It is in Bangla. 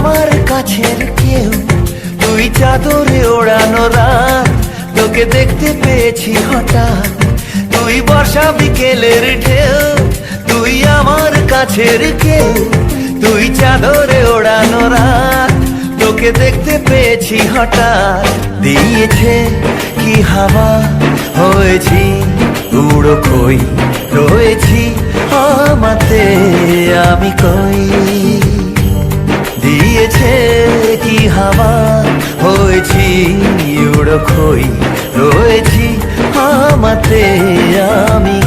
আমার কাছের কেউ, তুই চাদরে ওড়ানো রাত, তোকে দেখতে পেয়েছি হঠাৎ, তুই বর্ষা বিকেলের ঢেউ, তুই আমার কাছের কেউ, তুই চাদরে ওড়ানো রাত, তোকে দেখতে পেয়েছি হঠাৎ। দিয়েছে কি হাওয়া, হয়েছি উড়ো খই, রয়েছি আমাতে আমি কই। দিয়েছে কি হাওয়া, হয়েছি উড়ো খই, রয়েছি আমাতে আমি